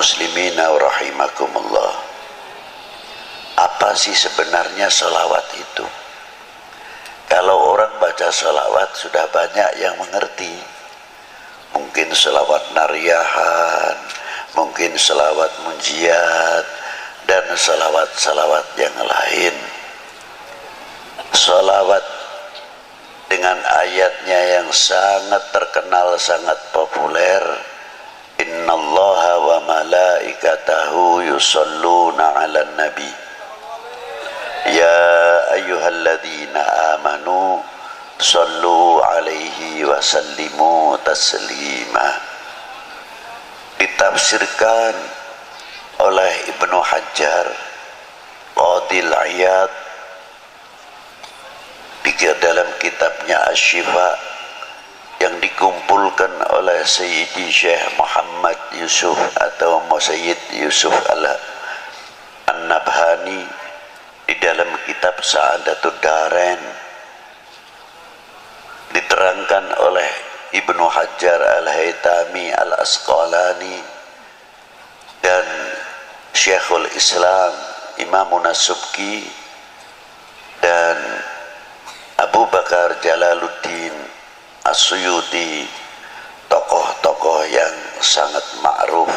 muslimina wa rahimakumullah. Apa sih sebenarnya sholawat itu? Kalau orang baca sholawat sudah banyak yang mengerti. Mungkin sholawat nariyahan, mungkin sholawat munjiat, dan sholawat-sholawat yang lain. Sholawat dengan ayatnya yang sangat terkenal, sangat populer, innallaha wa malaikatahu yusholluna ala nabi ya ayyuhalladzina amanu shollu alaihi wa sallimu taslima. Ditafsirkan oleh Ibnu Hajar Qadil Iyad dalam kitabnya Asy-Syifa yang dikumpulkan oleh Sayyidi Syekh Muhammad Yusuf atau Sayyid Yusuf An-Nabhani di dalam kitab Sa'adatud Darain. Diterangkan oleh Ibnu Hajar Al-Haytami Al-Asqalani dan Syekhul Islam Imamun As-Subki dan Abu Bakar Jalaluddin As-Suyuti, tokoh-tokoh yang sangat ma'ruf,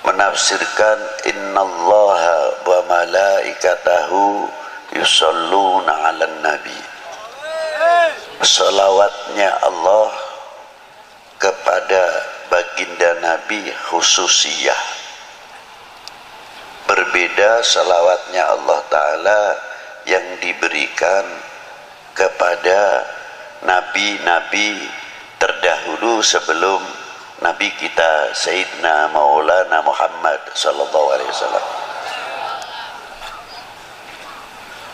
menafsirkan innallaha wa malaikatahu yusholluna 'alan nabi. Salawatnya Allah kepada baginda Nabi khususiyah. Berbeda salawatnya Allah Ta'ala yang diberikan kepada nabi-nabi terdahulu sebelum Nabi kita Sayyidina Maulana Muhammad sallallahu alaihi wasallam.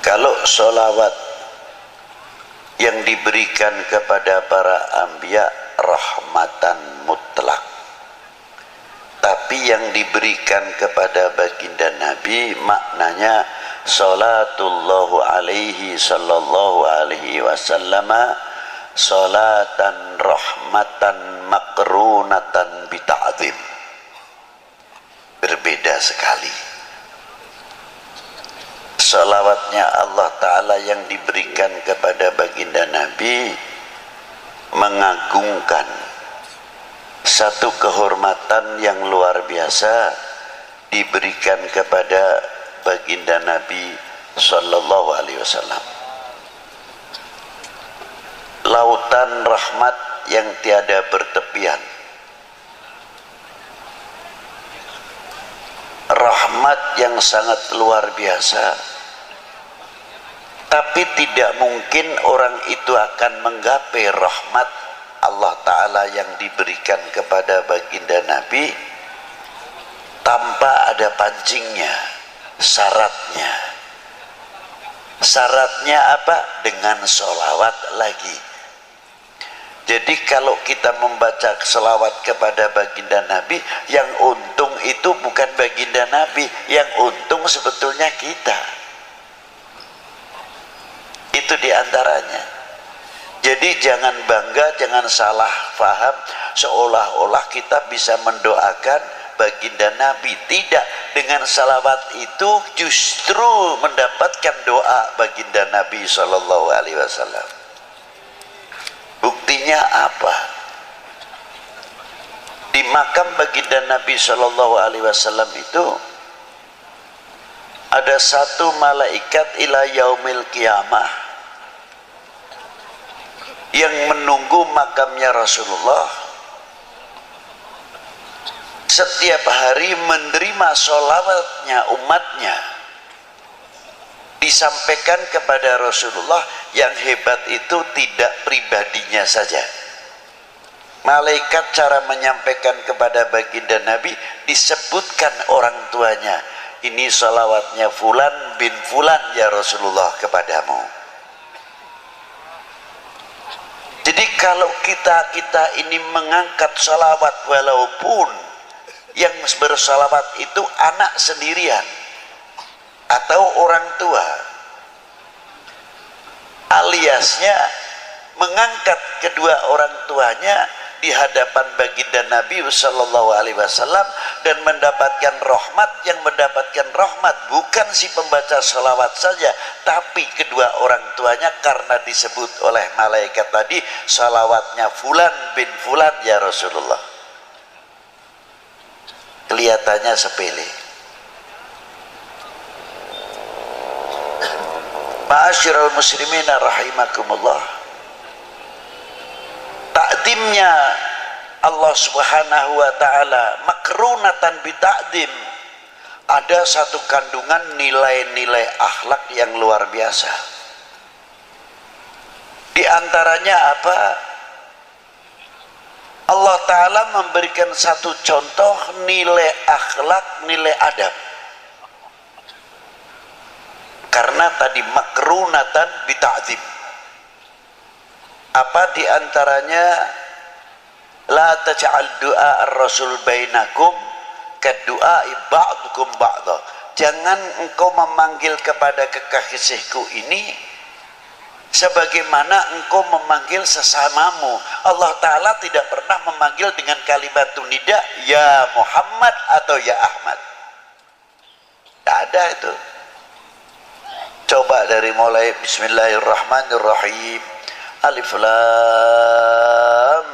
Kalau sholawat yang diberikan kepada para anbiya rahmatan mutlak, tapi yang diberikan kepada baginda Nabi maknanya salatullahu alaihi sallallahu alaihi wasallam salatan rahmatan makrunatan bita'zim. Berbeda sekali. Salawatnya Allah Ta'ala yang diberikan kepada baginda Nabi mengagungkan satu kehormatan yang luar biasa diberikan kepada baginda Nabi sallallahu alaihi wasallam. Lautan rahmat yang tiada bertepian, rahmat yang sangat luar biasa, tapi tidak mungkin orang itu akan menggapai rahmat Allah Ta'ala yang diberikan kepada baginda Nabi tanpa ada pancingnya, syaratnya. Syaratnya apa? Dengan sholawat lagi. Jadi kalau kita membaca selawat kepada baginda Nabi, yang untung itu bukan baginda Nabi, yang untung sebetulnya kita. Itu diantaranya. Jadi jangan bangga, jangan salah faham seolah-olah kita bisa mendoakan baginda Nabi. Tidak, dengan salawat itu justru mendapatkan doa baginda Nabi Sallallahu Alaihi Wasallam. Buktinya apa? Di makam baginda Nabi Sallallahu Alaihi Wasallam itu ada satu malaikat ila yaumil qiyamah yang menunggu makamnya Rasulullah, setiap hari menerima sholawatnya umatnya, disampaikan kepada Rasulullah. Yang hebat itu tidak pribadinya saja. Malaikat cara menyampaikan kepada baginda Nabi disebutkan orang tuanya. Ini sholawatnya Fulan bin Fulan ya Rasulullah kepadamu. Jadi kalau kita ini mengangkat sholawat, walaupun yang bersalawat itu anak sendirian atau orang tua, aliasnya mengangkat kedua orang tuanya di hadapan baginda Nabi sallallahu alaihi wasallam dan mendapatkan rahmat. Yang mendapatkan rahmat bukan si pembaca sholawat saja, tapi kedua orang tuanya, karena disebut oleh malaikat tadi sholawatnya fulan bin fulan ya Rasulullah. Kelihatannya sepele. Ma'asyiral muslimin rahimakumullah, takdimnya Allah subhanahu wa ta'ala makrunatan bita'dim, ada satu kandungan nilai-nilai akhlak yang luar biasa. Di antaranya apa? Allah ta'ala memberikan satu contoh nilai akhlak, nilai adab. Karena tadi makrunatan bita'dim, apa di antaranya? La taj'al du'a ar-rasul bainakum kadu'a ba'dukum ba'da. Jangan engkau memanggil kepada kekasihku ini sebagaimana engkau memanggil sesamamu. Allah Ta'ala tidak pernah memanggil dengan kalimat nida ya Muhammad atau ya Ahmad. Tidak ada itu. Coba dari mulai Bismillahirrahmanirrahim, Alif Lam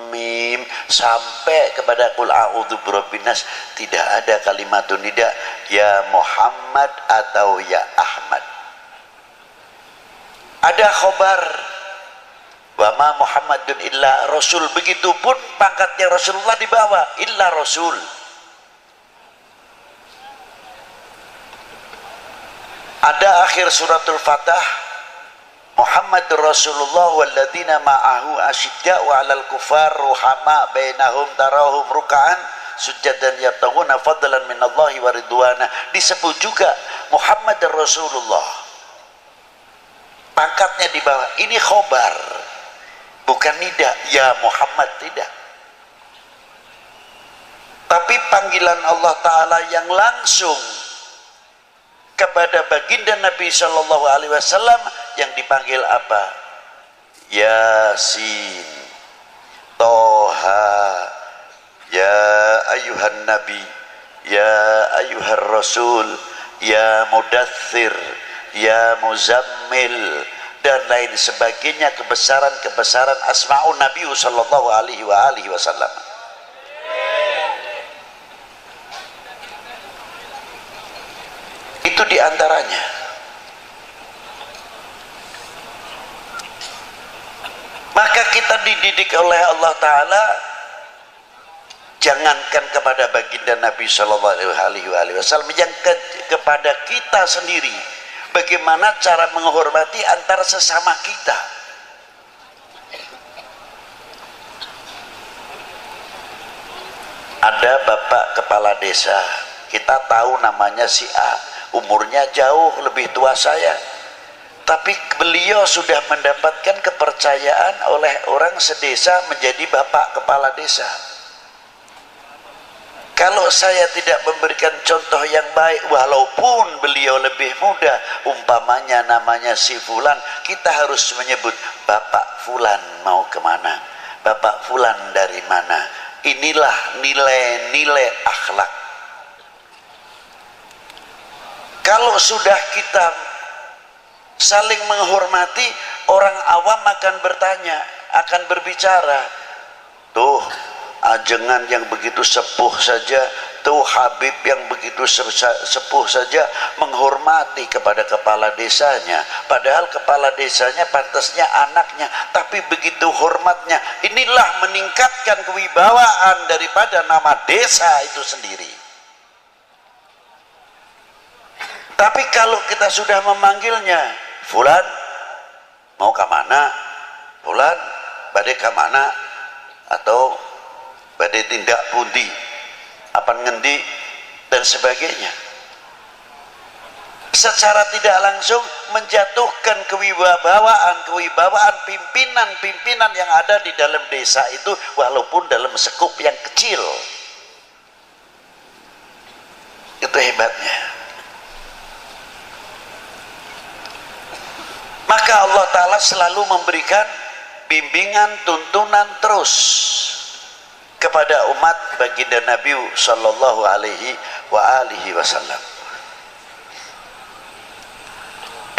Mim sampai kepada Qul a'udzu birabbin nas, tidak ada kalimat nida ya Muhammad atau ya Ahmad. Ada khobar wa ma Muhammadun illa rasul, begitupun pangkatnya Rasulullah di bawah illa rasul. Ada akhir suratul Fatah, Muhammadur Rasulullah walladzina ma'ahu asyidda'u 'alal kufar ruhama bainahum tarahum ruk'an sujadan yabtaghuna fadlan minallahi wa ridwana. Disebut juga Muhammadur Rasulullah, pangkatnya di bawah. Ini khobar, bukan nida ya Muhammad, tidak. Tapi panggilan Allah Ta'ala yang langsung kepada baginda Nabi Shallallahu Alaihi Wasallam yang dipanggil apa? Yasin, Toha, ya ayuhan Nabi, ya ayuhan Rasul, ya Mudaththir, ya Muzammil, dan lain sebagainya, kebesaran-kebesaran asma'un Nabi Shallallahu Alaihi Wasallam. Itu diantaranya. Maka kita dididik oleh Allah Ta'ala, jangankan kepada baginda Nabi Shallallahu Alaihi Wasallam, yang kepada kita sendiri, bagaimana cara menghormati antara sesama kita. Ada bapak kepala desa, kita tahu namanya si A, umurnya jauh lebih tua saya, tapi beliau sudah mendapatkan kepercayaan oleh orang sedesa menjadi bapak kepala desa. Kalau saya tidak memberikan contoh yang baik, walaupun beliau lebih muda, umpamanya namanya si Fulan, kita harus menyebut Bapak Fulan mau kemana, Bapak Fulan dari mana. Inilah nilai-nilai akhlak. Kalau sudah kita saling menghormati, orang awam akan bertanya, akan berbicara, tuh ajengan yang begitu sepuh saja, tuh Habib yang begitu sepuh saja menghormati kepada kepala desanya, padahal kepala desanya pantasnya anaknya, tapi begitu hormatnya. Inilah meningkatkan kewibawaan daripada nama desa itu sendiri. Tapi kalau kita sudah memanggilnya, Fulan mau ke mana, Fulan badai ke mana, atau badai tindak pundi, apa ngendi, dan sebagainya, secara tidak langsung menjatuhkan kewibawaan pimpinan-pimpinan yang ada di dalam desa itu, walaupun dalam sekup yang kecil. Itu hebatnya. Maka Allah Ta'ala selalu memberikan bimbingan tuntunan terus kepada umat baginda Nabi sallallahu alaihi wa alihi wasallam.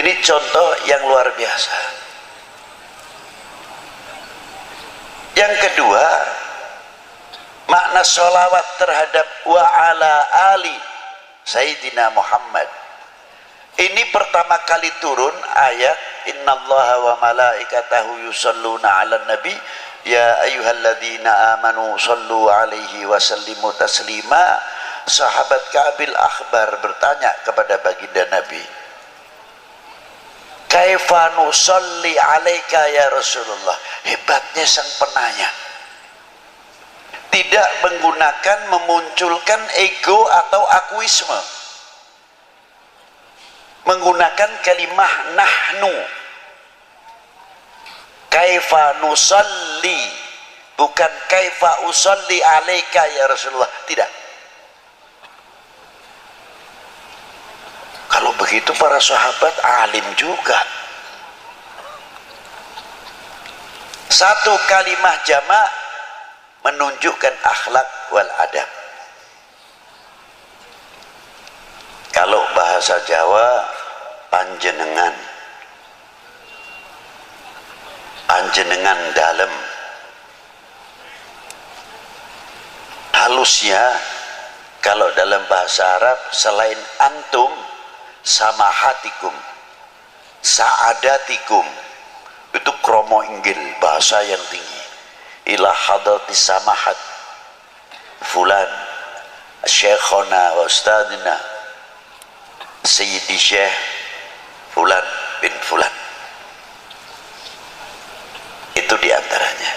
Ini contoh yang luar biasa. Yang kedua, makna sholawat terhadap wa ala ali Sayyidina Muhammad. Ini pertama kali turun ayat innallaha wa malaikatahu yusalluna 'alan nabi ya ayyuhalladzina amanu sallu 'alaihi wa sallimu taslima. Sahabat Ka'bil Akhbar bertanya kepada baginda Nabi, kaifa nusalli 'alaika ya Rasulullah. Hebatnya sang penanya, tidak menggunakan memunculkan ego atau akuisme, menggunakan kalimah nahnu. Kaifa nusalli, bukan kaifa usalli alaika ya Rasulullah, tidak. Kalau begitu para sahabat alim juga. Satu kalimah jamak menunjukkan akhlak wal adab. Kalau bahasa Jawa panjenengan, panjenengan dalam. Halusnya kalau dalam bahasa Arab selain antum, samahatikum, saadatikum, itu kromo inggil, bahasa yang tinggi. Ila hadratis samahat fulan syekhona wa ustadina Sayyidi Syekh fulan bin fulan. Itu diantaranya.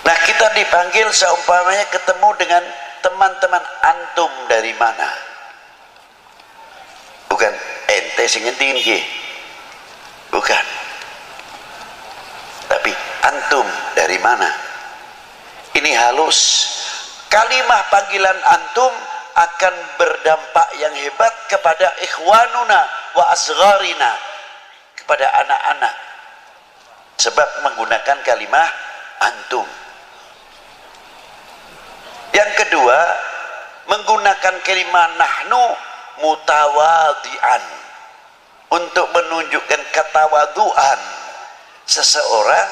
Nah, kita dipanggil seumpamanya ketemu dengan teman-teman, antum dari mana? Bukan ente sing ngentiin ki, bukan, tapi antum dari mana? Ini halus. Kalimah panggilan antum akan berdampak yang hebat kepada ikhwanuna wa asgharina, kepada anak-anak, sebab menggunakan kalimah antum. Yang kedua, menggunakan kalimah nahnu mutawadian, untuk menunjukkan ketawaduan. Seseorang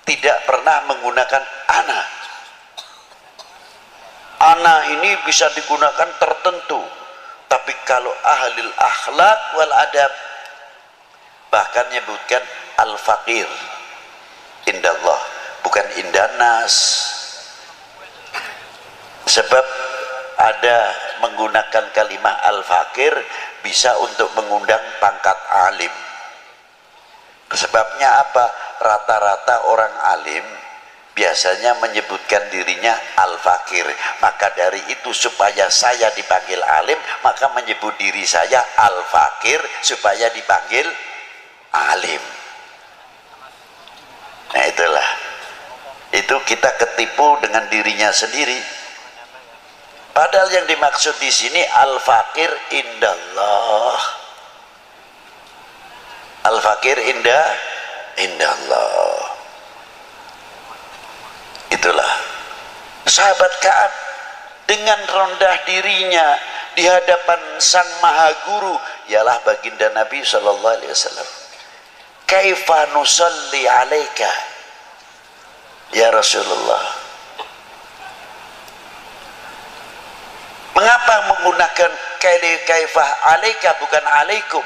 tidak pernah menggunakan ana. Ana ini bisa digunakan tertentu, tapi kalau ahlil akhlak wal adab bahkan menyebutkan al-faqir indallah, bukan indanas. Sebab ada menggunakan kalimah al-faqir bisa untuk mengundang pangkat alim. Sebabnya apa? Rata-rata orang alim biasanya menyebutkan dirinya al-faqir. Maka dari itu supaya saya dipanggil alim, maka menyebut diri saya al-faqir supaya dipanggil alim. Nah itulah, itu kita ketipu dengan dirinya sendiri. Padahal yang dimaksud di sini al-faqir indallah. Al-faqir indallah. Itulah sahabat Ka'ab dengan rendah dirinya di hadapan sang maha guru, ialah baginda Nabi sallallahu alaihi wasallam. Kaifa nusalli alaika ya Rasulullah. Mengapa menggunakan kaifah alaika bukan alaikum?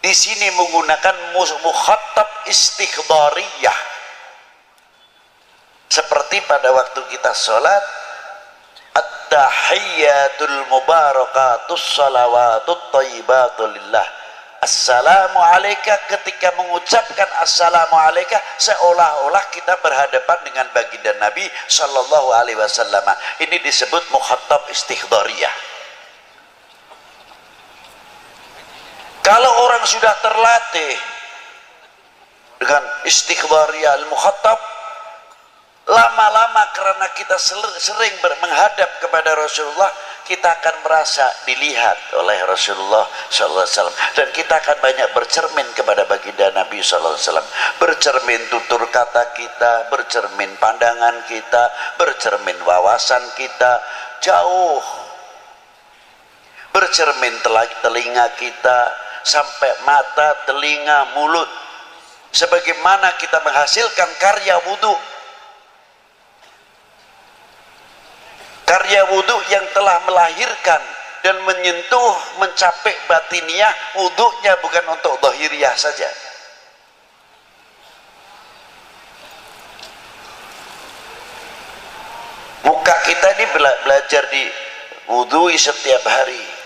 Di sini menggunakan mukhatab istikhdhariyah. Seperti pada waktu kita sholat, at-tahiyyatul mubarakatus salawatut thayyibatu lillah. Assalamu alaika, ketika mengucapkan assalamu alaika seolah-olah kita berhadapan dengan baginda Nabi sallallahu alaihi wasallam. Ini disebut mukhatab istikhdhariyah. Kalau orang sudah terlatih dengan istikhdhariyah al-mukhatab, Lama-lama karena kita sering menghadap kepada Rasulullah, kita akan merasa dilihat oleh Rasulullah SAW, dan kita akan banyak bercermin kepada baginda Nabi SAW. Bercermin tutur kata kita, bercermin pandangan kita, bercermin wawasan kita, jauh bercermin telinga kita sampai mata, telinga, mulut. Sebagaimana kita menghasilkan karya wudhu, karya wudhu yang telah melahirkan dan menyentuh, mencapai batiniah. Wudhunya bukan untuk zahiriyah saja. Muka kita ini belajar di wudhui setiap hari.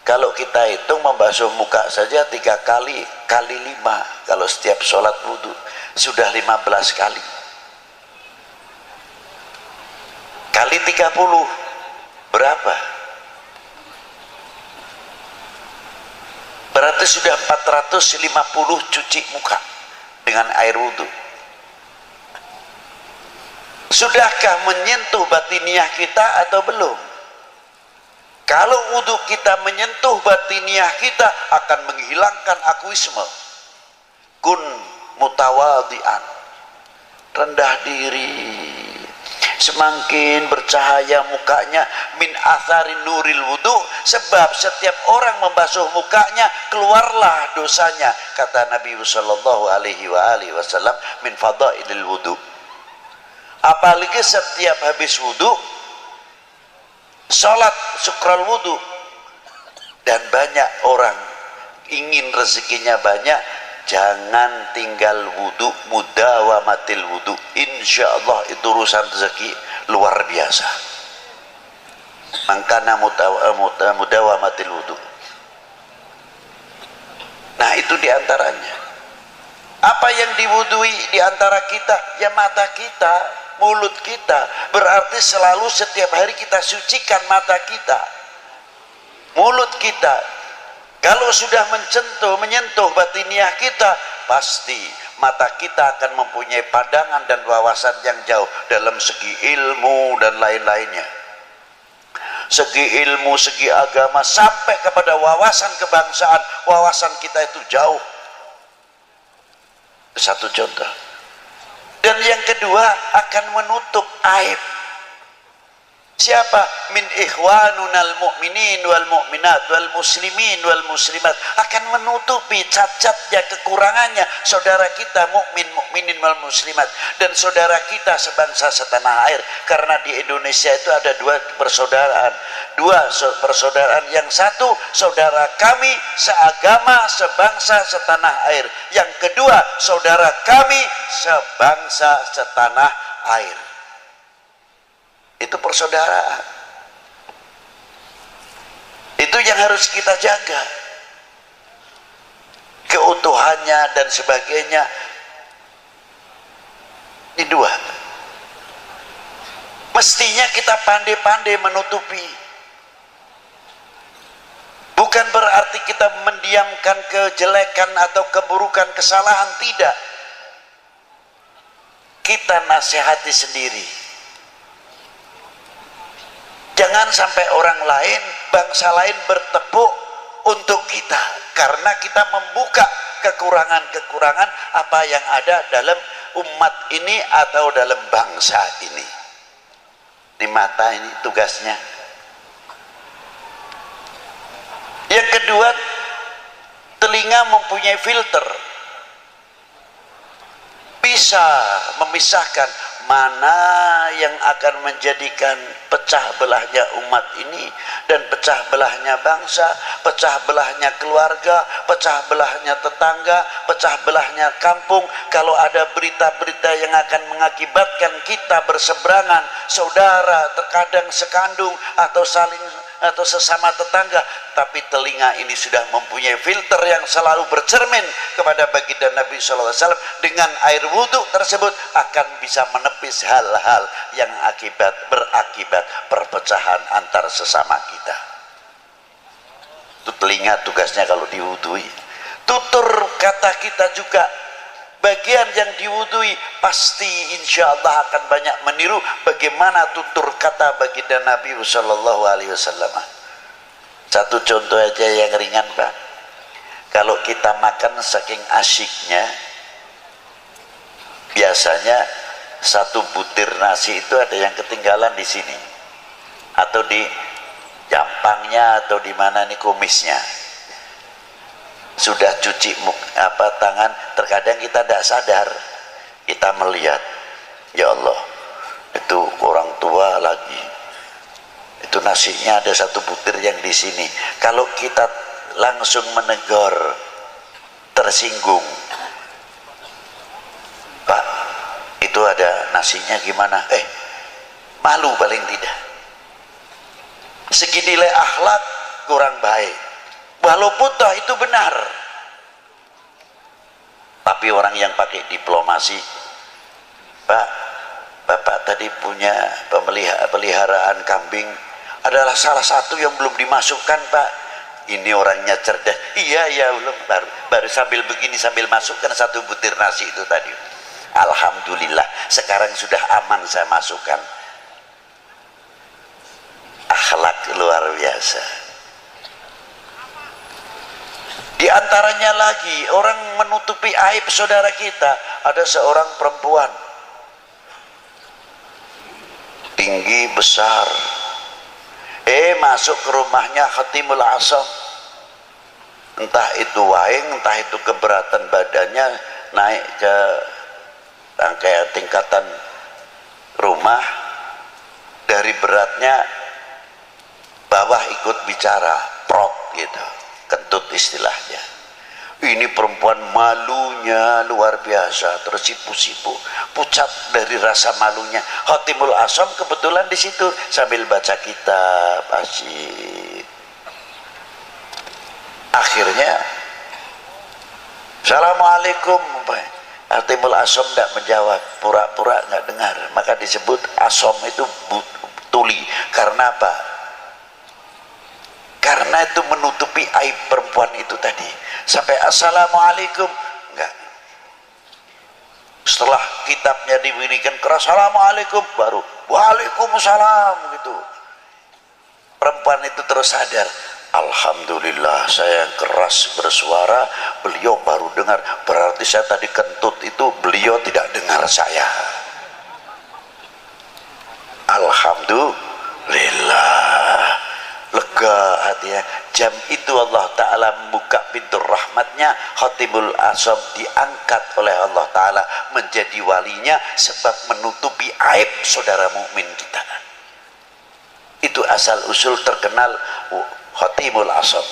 Kalau kita hitung membasuh muka saja 3 kali, kali 5. Kalau setiap sholat wudhu sudah 15 kali. Kali 30 berapa? Berarti sudah 450 cuci muka dengan air wudhu. Sudahkah menyentuh batiniah kita atau belum? Kalau wudhu kita menyentuh batiniah kita, akan menghilangkan akuisme. Kun mutawadian, rendah diri. Semakin bercahaya mukanya, min athari nuril wudhu, sebab setiap orang membasuh mukanya keluarlah dosanya, kata Nabi sallallahu alaihi wasallam, min fadailil wudhu. Apalagi setiap habis wudhu salat syukral wudhu, dan banyak orang ingin rezekinya banyak, jangan tinggal wudhu, mudawamatil wudhu. Insya Allah itu urusan rezeki luar biasa. Mangkana mudawamatil wudhu. Nah, itu diantaranya. Apa yang diwudhui diantara kita? Ya mata kita, mulut kita. Berarti selalu setiap hari kita sucikan mata kita, mulut kita. Kalau sudah menyentuh batiniah kita, pasti mata kita akan mempunyai pandangan dan wawasan yang jauh dalam segi ilmu dan lain-lainnya. Segi ilmu, segi agama, sampai kepada wawasan kebangsaan, wawasan kita itu jauh. Satu contoh. Dan yang kedua, akan menutup aib. Siapa? Min ikhwanunal mu'minin wal mu'minat wal muslimin wal muslimat, akan menutupi cacatnya, kekurangannya saudara kita mukminin wal muslimat, dan saudara kita sebangsa setanah air. Karena di Indonesia itu ada 2 persaudaraan, 2 persaudaraan. Yang satu, saudara kami seagama, sebangsa, setanah air. Yang kedua, saudara kami sebangsa, setanah air. Itu persaudaraan. Itu yang harus kita jaga, keutuhannya dan sebagainya. Ini 2. Mestinya kita pandai-pandai menutupi. Bukan berarti kita mendiamkan kejelekan atau keburukan, kesalahan, tidak. Kita nasihati sendiri. Jangan sampai orang lain, bangsa lain bertepuk untuk kita, karena kita membuka kekurangan-kekurangan apa yang ada dalam umat ini atau dalam bangsa ini. Di mata ini tugasnya. Yang kedua, telinga mempunyai filter, bisa memisahkan mana yang akan menjadikan pecah belahnya umat ini dan pecah belahnya bangsa, pecah belahnya keluarga, pecah belahnya tetangga, pecah belahnya kampung. Kalau ada berita-berita yang akan mengakibatkan kita berseberangan, saudara terkadang sekandung atau saling atau sesama tetangga, tapi telinga ini sudah mempunyai filter yang selalu bercermin kepada baginda Nabi SAW. Dengan air wudhu tersebut akan bisa menepis hal-hal yang berakibat perpecahan antar sesama kita. Itu telinga tugasnya kalau diwudhui. Tutur kata kita juga bagian yang diwudui, pasti insya Allah akan banyak meniru bagaimana tutur kata baginda Nabi Sallallahu Alaihi Wasallam. Satu contoh aja yang ringan Pak, kalau kita makan saking asyiknya, biasanya satu butir nasi itu ada yang ketinggalan di sini, atau di jampangnya, atau di mana nih kumisnya. Sudah cuci tangan, terkadang kita tidak sadar, kita melihat, ya Allah, itu orang tua lagi, itu nasinya ada satu butir yang di sini. Kalau kita langsung menegur, tersinggung, Pak, itu ada nasinya gimana? Malu paling tidak. Segi nilai akhlak kurang baik. Walaupun toh itu benar, tapi orang yang pakai diplomasi, Pak, Bapak tadi punya peliharaan kambing, adalah salah satu yang belum dimasukkan Pak. Ini orangnya cerdas. Iya belum, baru sambil begini sambil masukkan satu butir nasi itu tadi. Alhamdulillah sekarang sudah aman saya masukkan. Akhlak luar biasa. Di antaranya lagi, orang menutupi aib saudara kita. Ada seorang perempuan tinggi besar, masuk ke rumahnya Khatimul Asam, entah itu waing, entah itu keberatan badannya, naik ke rangkaian tingkatan rumah, dari beratnya bawah ikut bicara, prot gitu, kentut istilahnya. Ini perempuan malunya luar biasa, tersipu-sipu, pucat dari rasa malunya. Khatimul Asam kebetulan di situ sambil baca kitab asyik. Akhirnya, Assalamualaikum. Khatimul Asam tidak menjawab, pura-pura nggak dengar. Maka disebut Asam itu tuli. Karena apa? Karena itu menutupi aib perempuan itu tadi. Sampai Assalamualaikum enggak. Setelah kitabnya dibunyikan keras Assalamualaikum, baru Waalaikumsalam gitu. Perempuan itu terus sadar, Alhamdulillah saya keras bersuara, beliau baru dengar. Berarti saya tadi kentut itu beliau tidak dengar saya. Alhamdulillah, lega hatinya. Jam itu Allah Ta'ala membuka pintu rahmatnya. Khatimul Asam diangkat oleh Allah Ta'ala menjadi walinya, sebab menutupi aib saudara mukmin kita. Itu asal usul terkenal Khatimul Asam.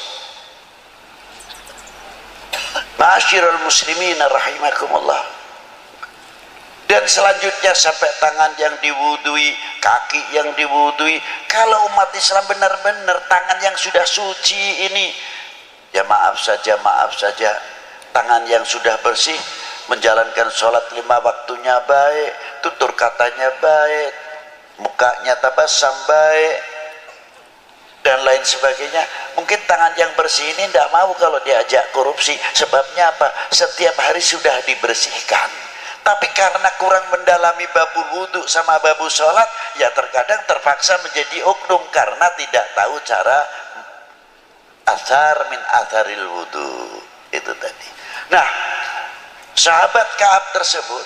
Ma'asyiral muslimin rahimakumullah. Dan selanjutnya sampai tangan yang diwudui, kaki yang diwudui. Kalau umat Islam benar-benar tangan yang sudah suci ini, ya maaf saja, tangan yang sudah bersih, menjalankan sholat 5 waktunya baik, tutur katanya baik, mukanya tabasam baik, dan lain sebagainya. Mungkin tangan yang bersih ini tidak mau kalau diajak korupsi. Sebabnya apa? Setiap hari sudah dibersihkan. Tapi karena kurang mendalami babul wudhu sama babul sholat, ya terkadang terpaksa menjadi oknum karena tidak tahu cara athar min atharil wudhu itu tadi. Nah, sahabat Ka'ab tersebut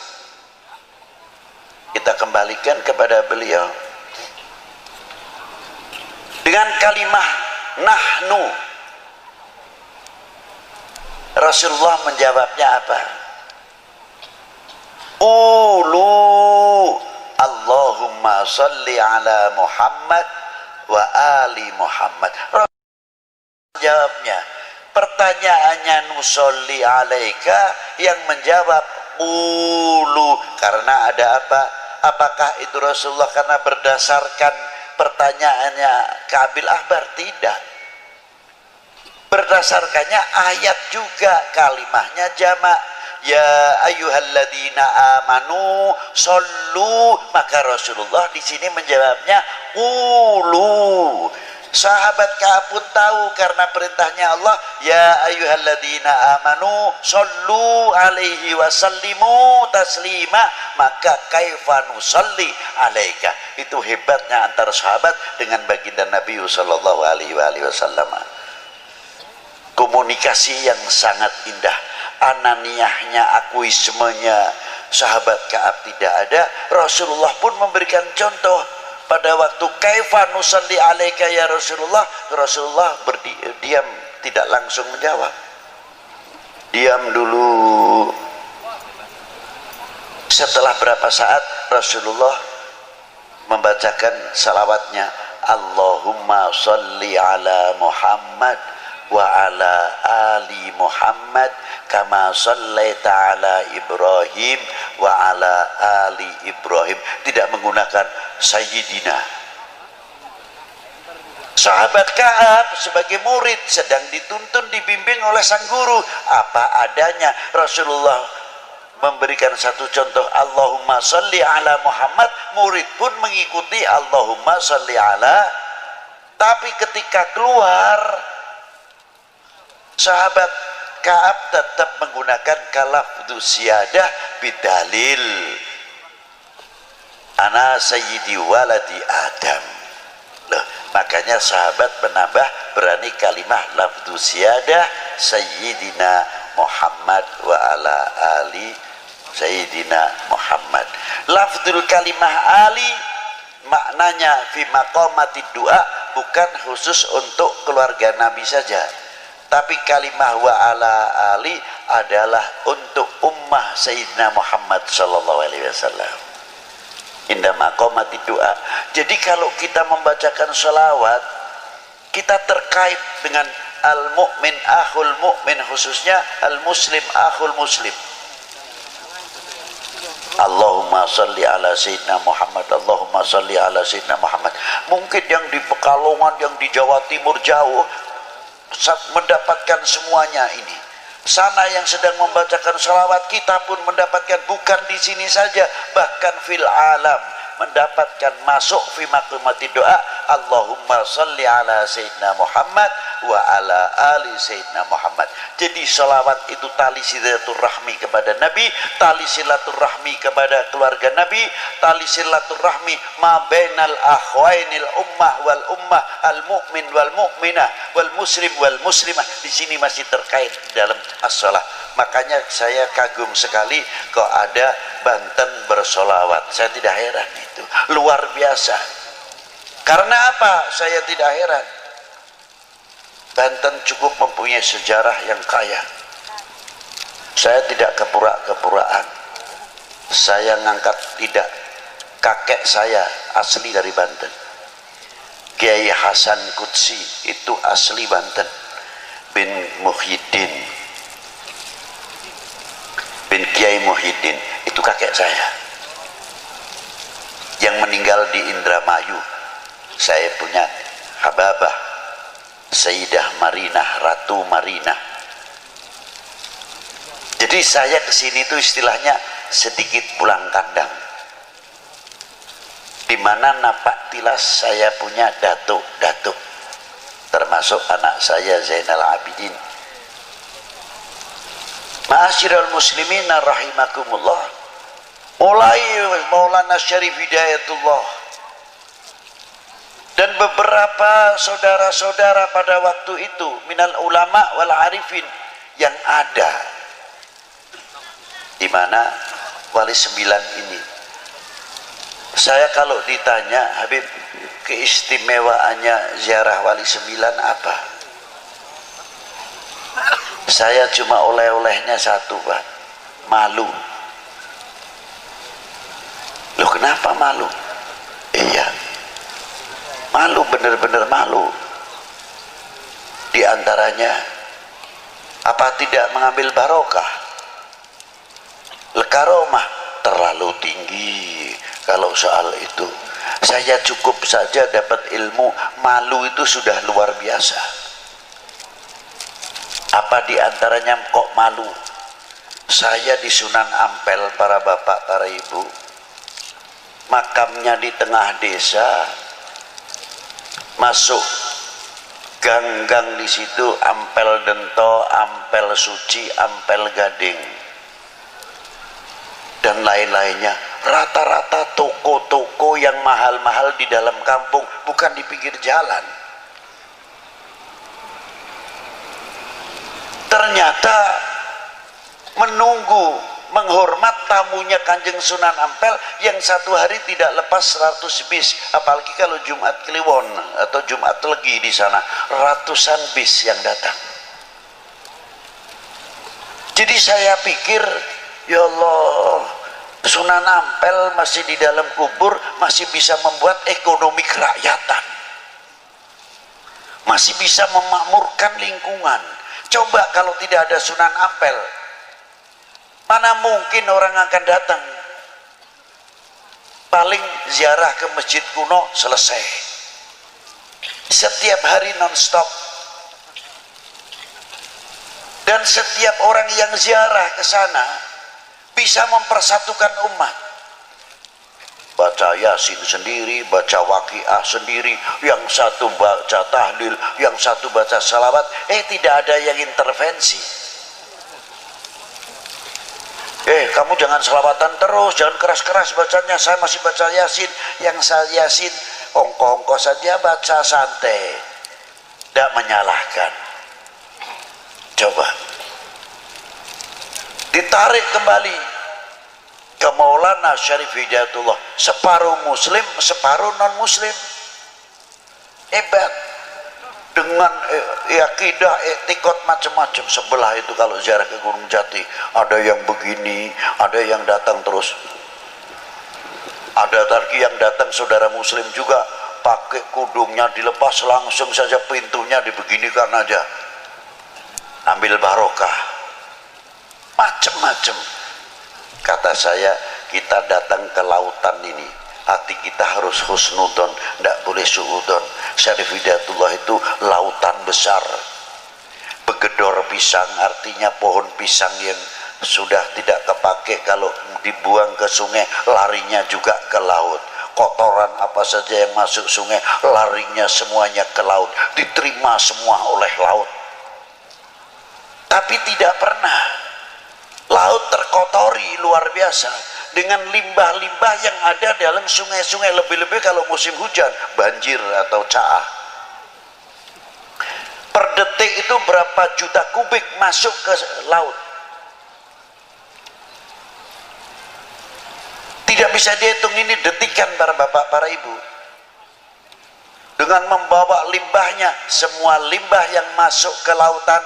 kita kembalikan kepada beliau dengan kalimah nahnu. Rasulullah menjawabnya apa? Qulu Allahumma salli ala Muhammad wa ali Muhammad. Rasul jawabnya, pertanyaannya nusolli alaika, yang menjawab qulu. Karena ada apa? Apakah itu Rasulullah karena berdasarkan pertanyaannya Kabil Ahbar? Tidak. Berdasarkannya ayat juga, kalimahnya jamak. Ya ayyuhalladzina amanu shollu, maka Rasulullah di sini menjawabnya qulu. Sahabat Ka'ab pun tahu karena perintahnya Allah, ya ayyuhalladzina amanu sallu alaihi wasallimu taslima, maka kaifa nusalli alaika. Itu hebatnya antara sahabat dengan baginda Nabi sallallahu alaihi wasallam. Komunikasi yang sangat indah. Ananiyahnya, akuismenya sahabat Ka'ab tidak ada. Rasulullah pun memberikan contoh. Pada waktu kaifa nusalli alaika ya Rasulullah, Rasulullah berdiam, tidak langsung menjawab. Diam dulu. Setelah berapa saat Rasulullah membacakan salawatnya, Allahumma salli ala Muhammad wa ala ali Muhammad kama sallaita ala Ibrahim wa ala ali Ibrahim. Tidak menggunakan Sayyidina. Sahabat Ka'ab sebagai murid sedang dituntun, dibimbing oleh sang guru apa adanya. Rasulullah memberikan satu contoh, Allahumma salli ala Muhammad, murid pun mengikuti Allahumma salli ala. Tapi ketika keluar, sahabat Ka'ab tetap menggunakan kalafdu siyadah bidalil ana sayyidi waladi Adam. Loh, makanya sahabat menambah berani kalimah lafdu siyadah sayyidina Muhammad wa ala ali sayyidina Muhammad. Lafdul kalimah ali maknanya fi maqamati doa, bukan khusus untuk keluarga Nabi saja, tapi kalimah wa ala ali adalah untuk ummah Sayyidina Muhammad sallallahu alaihi wasallam. Indah maqamati doa. Jadi kalau kita membacakan sholawat, kita terkait dengan al-mu'min akhul mu'min, khususnya al-muslim akhul muslim. Allahumma salli ala Sayyidina Muhammad, Allahumma salli ala Sayyidina Muhammad. Mungkin yang di Pekalongan, yang di Jawa Timur jauh mendapatkan semuanya ini. Sana yang sedang membacakan sholawat, kita pun mendapatkan, bukan di sini saja, bahkan fil alam mendapatkan, masuk fi maqamati doa Allahumma salli ala Sayyidina Muhammad wa ala ali Sayyidina Muhammad. Jadi sholawat itu tali silaturahmi kepada Nabi, tali silaturahmi kepada keluarga Nabi, tali silaturahmi ma bainal akhwainil ummah wal ummah, al mu'min wal mu'minah wal muslim wal muslimah. Di sini masih terkait dalam as-shalah. Makanya saya kagum sekali kok ada Banten bersolawat. Saya tidak heran, itu luar biasa. Karena apa saya tidak heran? Banten cukup mempunyai sejarah yang kaya. Saya tidak kepura-kepuraan. Saya ngangkat tidak. Kakek saya asli dari Banten. Kiai Hasan Qudsi itu asli Banten. Bin Muhyiddin, bin Kiai Muhyiddin, itu kakek saya. Yang meninggal di Indramayu, saya punya hababah Sayyidah Marinah, Ratu Marinah. Jadi saya kesini itu istilahnya sedikit pulang kandang. Di mana napak tilas saya punya datuk-datuk, termasuk anak saya Zainal Abidin. Ma'asyiral muslimina rahimakumullah, mulai Maulana Syarif Hidayatullah dan beberapa saudara-saudara pada waktu itu minal ulama wal arifin yang ada di mana Wali Sembilan ini. Saya kalau ditanya, Habib, keistimewaannya ziarah Wali Sembilan apa? Saya cuma oleh-olehnya satu, Pak, malu. Loh, kenapa malu? Iya, malu, benar-benar malu. Di antaranya, apa tidak mengambil barokah? Lekaromah terlalu tinggi kalau soal itu. Saya cukup saja dapat ilmu, malu itu sudah luar biasa. Apa di antaranya kok malu? Saya di Sunan Ampel, para bapak, para ibu, makamnya di tengah desa, masuk Ganggang di situ Ampel Dento, Ampel Suci, Ampel Gading, dan lain-lainnya. Rata-rata toko-toko yang mahal-mahal di dalam kampung, bukan di pinggir jalan. Ternyata menunggu, menghormat tamunya Kanjeng Sunan Ampel yang satu hari tidak lepas 100 bis, apalagi kalau Jumat Kliwon atau Jumat Legi di sana, ratusan bis yang datang. Jadi saya pikir, ya Allah, Sunan Ampel masih di dalam kubur, masih bisa membuat ekonomi kerakyatan, masih bisa memakmurkan lingkungan. Coba kalau tidak ada Sunan Ampel, mana mungkin orang akan datang? Paling ziarah ke masjid kuno selesai. Setiap hari non-stop. Dan setiap orang yang ziarah ke sana bisa mempersatukan umat. Baca Yasin sendiri, baca Waqiah sendiri, yang satu baca tahlil, yang satu baca salawat. Tidak ada yang intervensi. Kamu jangan selawatan terus, jangan keras-keras bacanya, saya masih baca Yasin. Yang saya Yasin ongko-ongko saja, baca santai, tidak menyalahkan. Coba ditarik kembali ke Maulana Syarif Hidayatullah, separuh muslim, separuh non muslim. Hebat. Dengan akidah, etikot macam-macam. Sebelah itu kalau ziarah ke Gunung Jati, ada yang begini, ada yang datang terus, ada lagi yang datang saudara muslim juga pakai kudungnya dilepas, langsung saja pintunya dibeginikan aja, ambil barokah, macam-macam. Kata saya, kita datang ke lautan ini, hati kita harus husnudon, tidak boleh suudon. Syarif Hidayatullah itu lautan besar. Begedor pisang artinya pohon pisang yang sudah tidak kepake, kalau dibuang ke sungai larinya juga ke laut. Kotoran apa saja yang masuk sungai larinya semuanya ke laut, diterima semua oleh laut. Tapi tidak pernah laut terkotori luar biasa dengan limbah-limbah yang ada dalam sungai-sungai, lebih-lebih kalau musim hujan, banjir atau caah. Per detik itu berapa juta kubik masuk ke laut. Tidak bisa dihitung, ini detikan para bapak, para ibu. Dengan membawa limbahnya, semua limbah yang masuk ke lautan,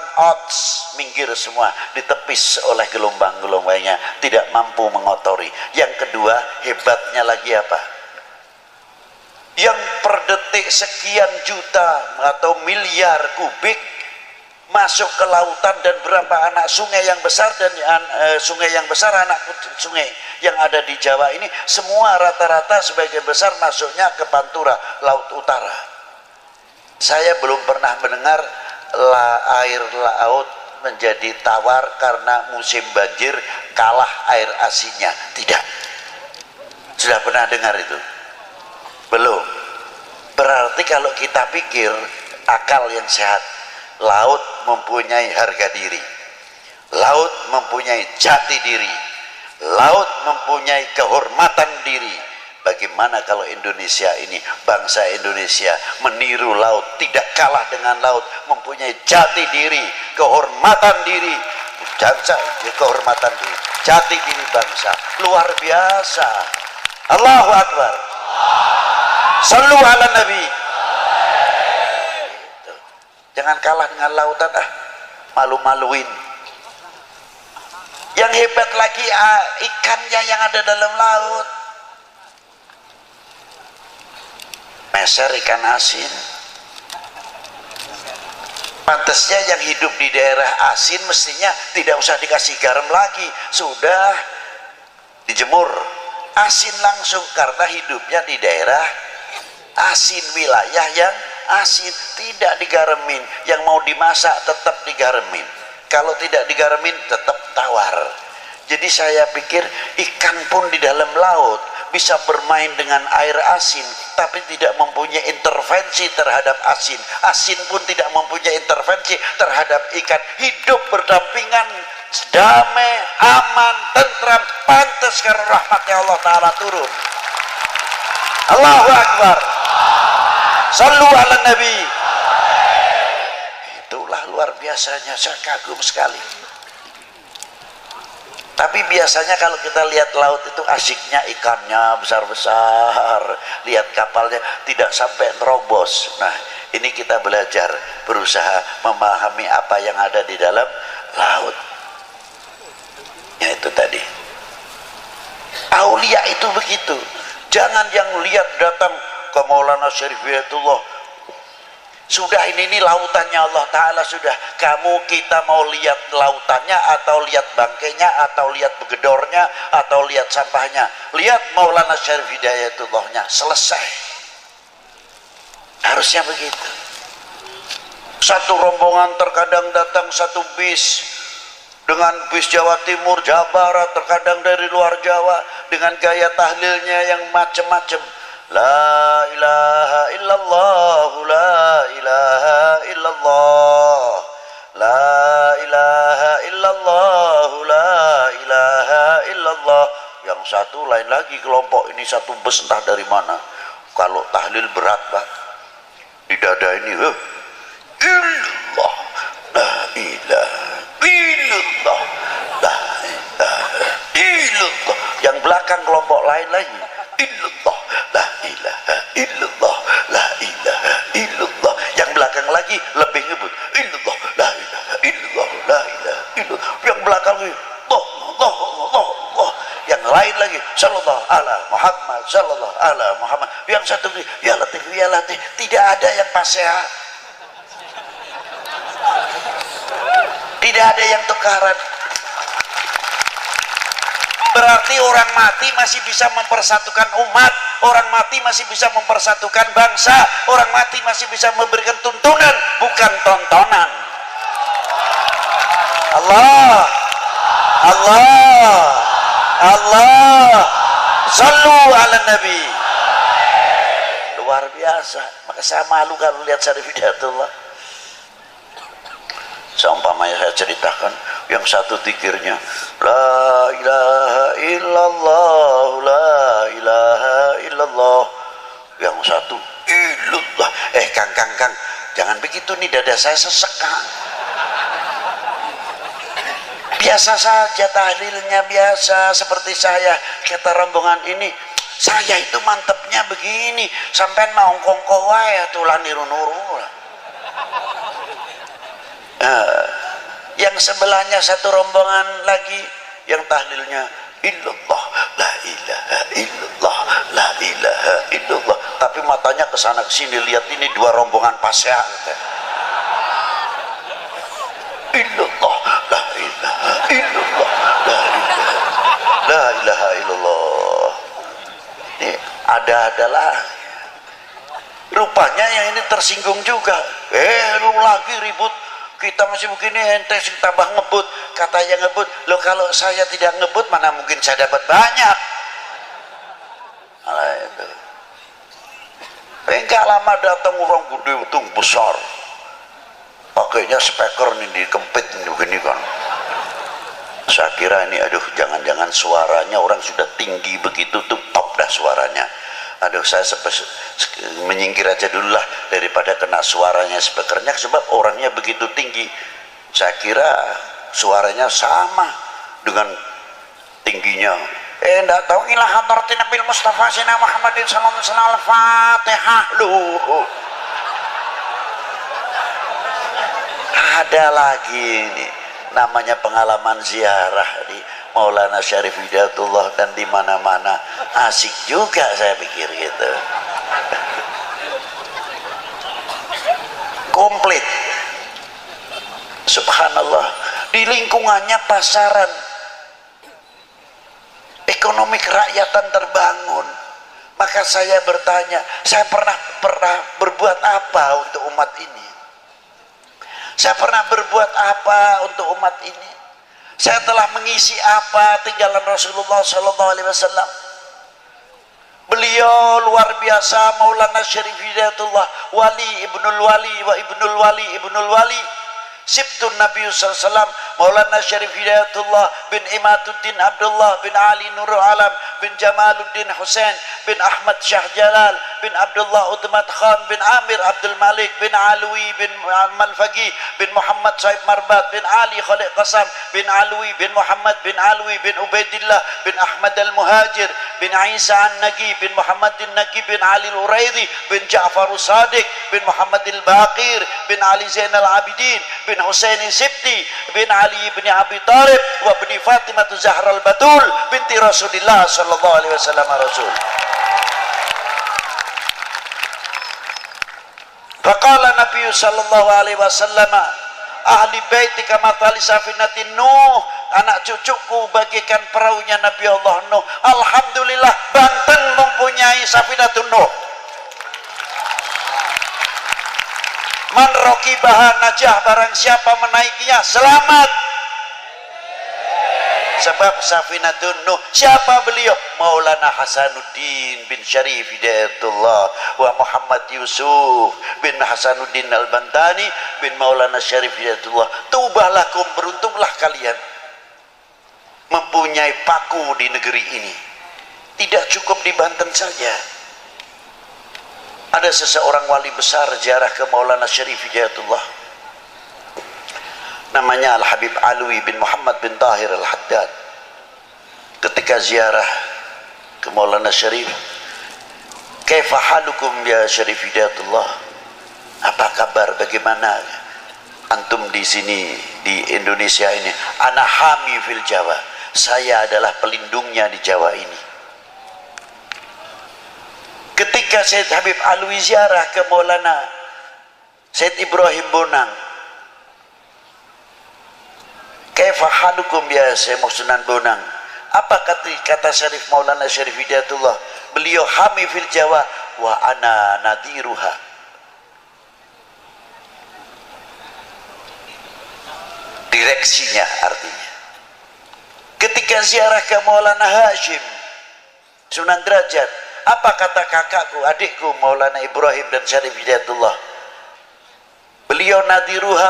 minggir semua, ditepis oleh gelombang-gelombangnya, tidak mampu mengotori. Yang kedua, hebatnya lagi apa? Yang per detik sekian juta atau miliar kubik masuk ke lautan, dan berapa anak sungai yang besar, dan sungai yang besar, anak sungai yang ada di Jawa ini semua rata-rata sebagian besar masuknya ke Pantura, Laut Utara. Saya belum pernah mendengar air laut menjadi tawar karena musim banjir kalah air asinnya, tidak. Sudah pernah dengar itu? Belum. Berarti kalau kita pikir akal yang sehat, laut mempunyai harga diri, laut mempunyai jati diri, laut mempunyai kehormatan diri. Bagaimana kalau Indonesia ini, bangsa Indonesia meniru laut, tidak kalah dengan laut, mempunyai jati diri, kehormatan diri, kehormatan diri, jati diri bangsa, luar biasa. Allahu Akbar. Sallu ala Nabi. Jangan kalah dengan lautan, malu-maluin. Yang hebat lagi ikannya yang ada dalam laut. Meser ikan asin. Pantasnya yang hidup di daerah asin mestinya tidak usah dikasih garam lagi, sudah dijemur asin langsung, karena hidupnya di daerah asin, wilayah yang asin, tidak digaremin. Yang mau dimasak tetap digaremin, kalau tidak digaremin tetap tawar. Jadi saya pikir ikan pun di dalam laut bisa bermain dengan air asin, tapi tidak mempunyai intervensi terhadap asin. Asin pun tidak mempunyai intervensi terhadap ikan. Hidup berdampingan, damai, aman, tentram, pantas karena rahmatnya Allah Ta'ala turun. Allahu Akbar. Sallu ala Nabi. Itulah luar biasanya, saya kagum sekali. Tapi biasanya kalau kita lihat laut itu asiknya ikannya besar-besar, lihat kapalnya tidak sampai nerobos. Nah, ini kita belajar, berusaha memahami apa yang ada di dalam laut. Ya itu tadi. Aulia itu begitu. Jangan yang lihat datang ke Maulana Syarif Hidayatullah, sudah ini lautannya Allah Ta'ala, sudah kamu kita mau lihat lautannya atau lihat bangkainya atau lihat begedornya atau lihat sampahnya, lihat Maulana Syarif Hidayatullahnya, selesai. Harusnya begitu. Satu rombongan terkadang datang satu bis dengan bis Jawa Timur, Jawa Barat, terkadang dari luar Jawa dengan gaya tahlilnya yang macam-macam. La ilaha illallah, la ilaha illallah, la ilaha illallah, la ilaha illallah. Yang satu lain lagi kelompok ini, satu bus entah dari mana. Kalau tahlil berat Pak, di dada ini illallah, la ilaha illallah, la ilaha illallah. Yang belakang kelompok lain lagi illallah, la ilaha illallah, la ilaha illallah. Yang belakang lagi lebih ngebut illallah, la ilaha illallah, la ilaha illallah. Yang belakang lagi Allah. Yang lain lagi sallallahu ala Muhammad, sallallahu ala Muhammad. Yang satu lagi ya Latif, ya Latif. Tidak ada yang paseha, tidak ada yang tukaran. Berarti orang mati masih bisa mempersatukan umat, orang mati masih bisa mempersatukan bangsa, orang mati masih bisa memberikan tuntunan, bukan tontonan. Allah, Allah, Allah, sallu ala Nabi. Luar biasa. Maka saya malu kalau lihat Syarif Hidayatullah. Seumpamanya saya ceritakan, yang satu zikirnya la ilaha illallah, la ilaha illallah. Yang satu illallah. Kang, jangan begitu nih, dada saya sesek Kang. Biasa saja tahlilnya, biasa seperti saya. Kata rombongan ini, saya itu mantepnya begini, sampai naongkongko wae tulah niru-nuru. Yang sebelahnya satu rombongan lagi yang tahlilnya illallah, la ilaha illallah, la ilaha illallah. Tapi matanya ke sana ke sini, lihat ini dua rombongan pasya. Illallah, la ilaha illallah, la ilaha illallah. Ini ada-adalah. Rupanya yang ini tersinggung juga. Lu lagi ribut, kita masih begini, ente sing tambah ngebut. Katanya ngebut, lo kalau saya tidak ngebut mana mungkin saya dapat banyak. Alah itu. Enggak lama datang orang gede itu besar, pakainya speaker nih dikempit begini kan. Saya kira ini aduh, jangan-jangan suaranya orang sudah tinggi begitu tuh, top dah suaranya. Aduh, saya menyingkir aja dulu lah daripada kena suaranya speakernya, sebab orangnya begitu tinggi. Saya kira suaranya sama dengan tingginya. Enggak tahu ilah hadratin Nabil Mustafa Sina Muhammadin sallallahu alaihi wasallam. Al-Fatihah. Loh, ada lagi ini namanya pengalaman ziarah di Maulana Syarif Hidayatullah, dan di mana-mana asik juga saya pikir gitu. Komplit. Subhanallah. Di lingkungannya pasaran, ekonomi kerakyatan terbangun. Maka saya bertanya, saya pernah berbuat apa untuk umat ini? Saya pernah berbuat apa untuk umat ini? Saya telah mengisi apa tinggalan Rasulullah Sallallahu Alaihi Wasallam? Beliau luar biasa, Maulana Syarif Hidayatullah, wali ibnul wali wa ibnul wali ibnul wali, Sibtun Nabi SAW, Maulana Syarif Hidayatullah bin Imaduddin Abdullah bin Ali Nurul Alam bin Jamaluddin Hussein bin Ahmad Syah Jalal bin Abdullah Utmat Khan bin Amir Abdul Malik bin Alwi bin Malfaqi bin Muhammad Saib Marbat bin Ali Khalid Qasam bin Alwi bin Muhammad bin Alwi bin Ubaidillah bin Ahmad Al-Muhajir bin Isa An-Nagi bin Muhammad An-Nagi bin Ali Al-Uraidi bin Ja'far Sadiq bin Muhammad Al-Baqir bin Ali Zainal Abidin bin Husain Sibti bin Ali bin Abi Thalib wa bin Fatimah Zahra Al-Batul binti Rasulillah sallallahu alaihi wasallam Rasul. Faqala Nabi sallallahu alaihi wasallam, ahli baiti kama tali safinatin Nuh, anak cucuku bagikan perahunya Nabi Allah Nuh. Alhamdulillah, Banten mempunyai safinatun Nuh. Man rokibaha najah, barang siapa menaikinya selamat. Sebab safinatun Nuh, siapa beliau? Maulana Hasanuddin bin Syarif Hidayatullah wa Muhammad Yusuf bin Hasanuddin Al-Bantani bin Maulana Syarif Hidayatullah. Tubalakum, beruntunglah kalian mempunyai paku di negeri ini. Tidak cukup di Banten saja. Ada seseorang wali besar ziarah ke Maulana Syarif Hidayatullah, namanya Al-Habib Alwi bin Muhammad bin Tahir Al-Haddad. Ketika ziarah ke Maulana Syarif, kaifa halukum ya Syarif Hidayatullah, apa kabar, bagaimana antum di sini di Indonesia ini? Ana hami fil Jawa, saya adalah pelindungnya di Jawa ini. Ketika Syed Habib Alwi ziarah ke Maulana Syed Ibrahim Bonang, kaifa halukum ya Syekh Sunan Bonang, apa kata Syarif Maulana Syarif Hidayatullah? Beliau hami fil Jawa wa ana nadiruha. Direksinya artinya. Ketika ziarah ke Maulana Hashim Sunan Derajat, apa kata kakakku, adikku Maulana Ibrahim dan Syarif Hidayatullah? Beliau nadiruha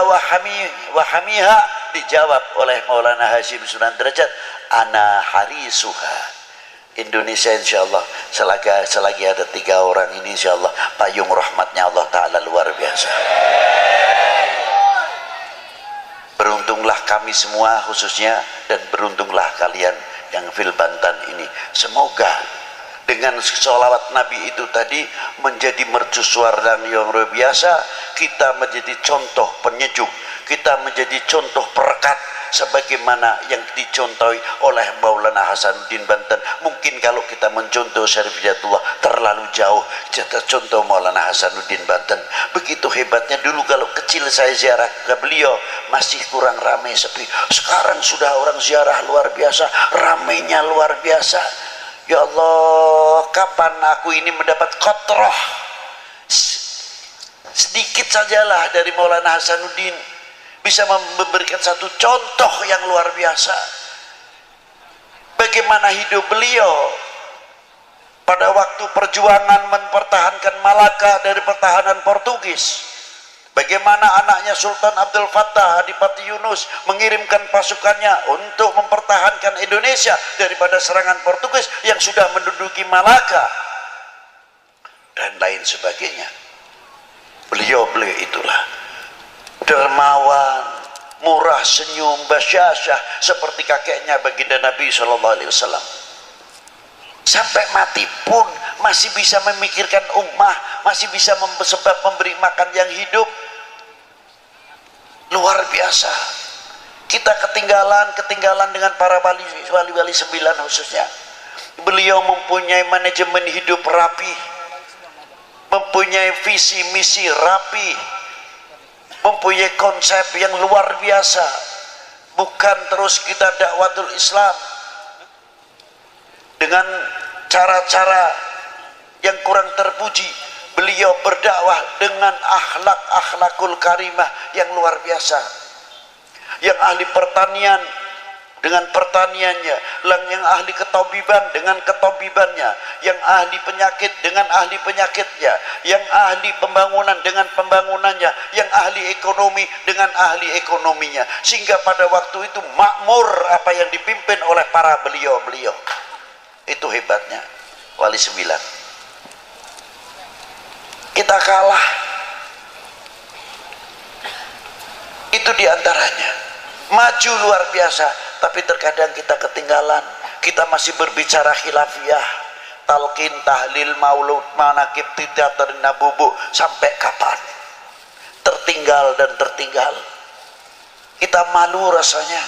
wa hamiha, dijawab oleh Maulana Hashim Sunan Derajat, ana harisuha. Indonesia insyaallah selagi ada 3 orang ini insyaallah payung rahmatnya Allah Ta'ala luar biasa. Beruntunglah kami semua khususnya, dan beruntunglah kalian yang fil Banten ini. Semoga dengan sholawat Nabi itu tadi menjadi mercusuar dan yang luar biasa, kita menjadi contoh penyejuk, kita menjadi contoh perekat sebagaimana yang dicontohi oleh Maulana Hasanuddin Banten. Mungkin kalau kita mencontoh Syarif Hidayatullah terlalu jauh, kita contoh Maulana Hasanuddin Banten. Begitu hebatnya. Dulu kalau kecil saya ziarah ke beliau masih kurang ramai, sepi. Sekarang sudah orang ziarah luar biasa, ramainya luar biasa. Ya Allah, kapan aku ini mendapat kotroh sedikit sajalah dari Maulana Hasanuddin, bisa memberikan satu contoh yang luar biasa. Bagaimana hidup beliau pada waktu perjuangan mempertahankan Malaka dari pertahanan Portugis. Bagaimana anaknya Sultan Abdul Fattah Adipati Yunus mengirimkan pasukannya untuk mempertahankan Indonesia daripada serangan Portugis yang sudah menduduki Malaka dan lain sebagainya. Beliau itulah dermawan, murah senyum, basyasyah seperti kakeknya baginda Nabi SAW. Sampai mati pun masih bisa memikirkan ummah, masih bisa sebab memberi makan yang hidup. Luar biasa. Kita ketinggalan dengan para wali-wali 9 khususnya. Beliau mempunyai manajemen hidup rapi, mempunyai visi misi rapi, mempunyai konsep yang luar biasa. Bukan terus kita dakwatul Islam dengan cara-cara yang kurang terpuji. Beliau berdakwah dengan akhlakul karimah yang luar biasa. Yang ahli pertanian dengan pertaniannya, yang ahli ketabiban dengan ketabibannya, yang ahli penyakit dengan ahli penyakitnya, yang ahli pembangunan dengan pembangunannya, yang ahli ekonomi dengan ahli ekonominya, sehingga pada waktu itu makmur apa yang dipimpin oleh para beliau-beliau. Itu hebatnya Wali Sembilan. Kita kalah, itu diantaranya. Maju luar biasa, tapi terkadang kita ketinggalan. Kita masih berbicara khilafiyah, talqin, tahlil, maulud, manakib, teater, nabubu. Sampai kapan? Tertinggal dan tertinggal. Kita malu rasanya.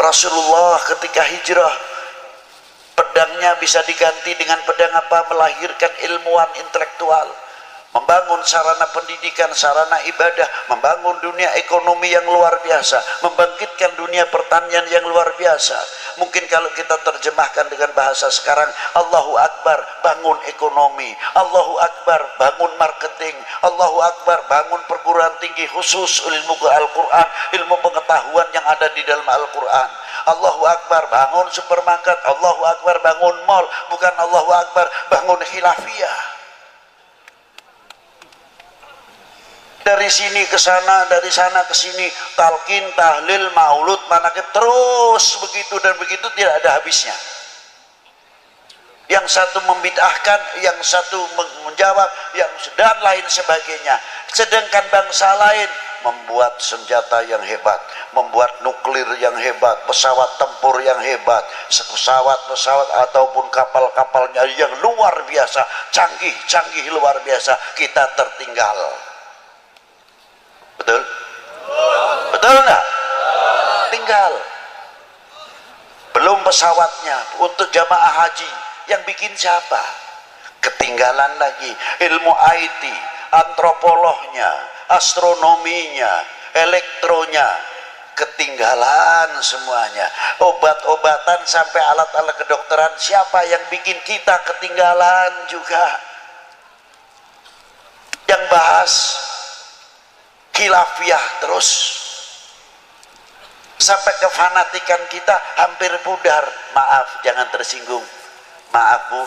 Rasulullah ketika hijrah, pedangnya bisa diganti dengan pedang apa? Melahirkan ilmuwan intelektual, membangun sarana pendidikan, sarana ibadah, membangun dunia ekonomi yang luar biasa, membangkitkan dunia pertanian yang luar biasa. Mungkin kalau kita terjemahkan dengan bahasa sekarang, Allahu Akbar, bangun ekonomi, Allahu Akbar, bangun marketing, Allahu Akbar, bangun perguruan tinggi khusus ilmu Al-Quran, ilmu pengetahuan yang ada di dalam Al-Quran. Allahu Akbar, bangun supermarket, Allahu Akbar, bangun mall, bukan Allahu Akbar, bangun khilafiyah. Dari sini ke sana, dari sana ke sini, talqin, tahlil, maulud, manakib, terus begitu dan begitu, tidak ada habisnya. Yang satu membid'ahkan, yang satu menjawab, yang dan lain sebagainya. Sedangkan bangsa lain membuat senjata yang hebat, membuat nuklir yang hebat, pesawat tempur yang hebat, pesawat-pesawat ataupun kapal-kapalnya yang luar biasa, canggih luar biasa. Kita tertinggal. Betul? Betul enggak? Tinggal. Belum pesawatnya untuk jamaah haji, yang bikin siapa? Ketinggalan lagi. Ilmu IT, antropolognya, astronominya, elektronya, ketinggalan semuanya. Obat-obatan sampai alat-alat kedokteran, siapa yang bikin? Kita ketinggalan juga. Yang bahas khilafiyah terus, sampai kefanatikan kita hampir pudar. Maaf, jangan tersinggung, maaf Bu,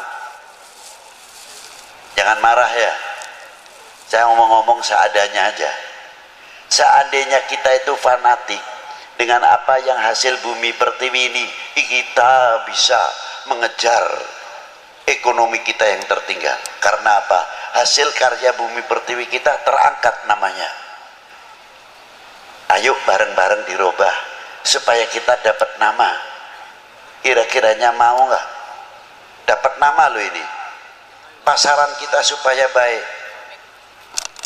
jangan marah ya, saya ngomong-ngomong seadanya aja. Seandainya kita itu fanatik dengan apa yang hasil bumi pertiwi ini, kita bisa mengejar ekonomi kita yang tertinggal. Karena apa? Hasil karya bumi pertiwi kita terangkat namanya. Ayo bareng-bareng dirubah supaya kita dapat nama. Kira-kiranya mau nggak? Dapat nama lo ini. Pasaran kita supaya baik.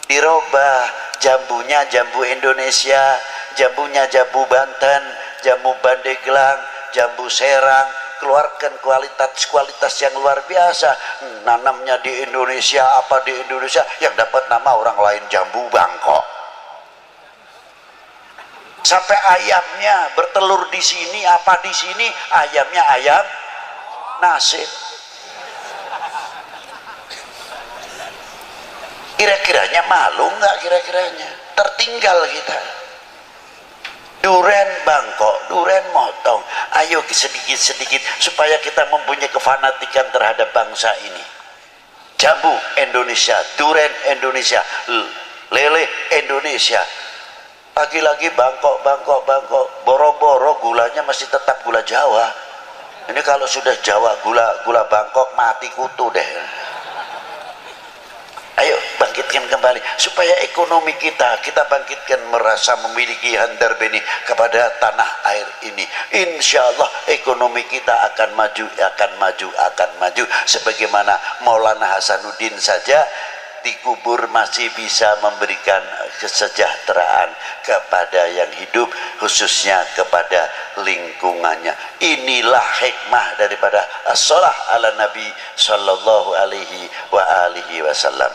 Dirubah, jambunya jambu Indonesia, jambunya jambu Banten, jambu Pandeglang, jambu Serang. Keluarkan kualitas yang luar biasa. Nanamnya di Indonesia, apa di Indonesia, yang dapat nama orang lain jambu Bangkok. Sampai ayamnya bertelur di sini, apa di sini, ayamnya ayam nasib. Kira-kiranya malu nggak? Kira-kiranya tertinggal kita. Duren Bangkok, duren motong. Ayo sedikit-sedikit supaya kita mempunyai kefanatikan terhadap bangsa ini. Jambu Indonesia, duren Indonesia, lele Indonesia. Lagi-lagi Bangkok, boro-boro gulanya masih tetap gula Jawa. Ini kalau sudah Jawa, gula Bangkok mati kutu deh. Ayo bangkitkan kembali supaya ekonomi kita bangkitkan, merasa memiliki handar beni kepada tanah air ini. Insya Allah ekonomi kita akan maju sebagaimana Maulana Hasanuddin saja dikubur masih bisa memberikan kesejahteraan kepada yang hidup, khususnya kepada lingkungannya. Inilah hikmah daripada as-shalah ala Nabi sallallahu alaihi wasallam.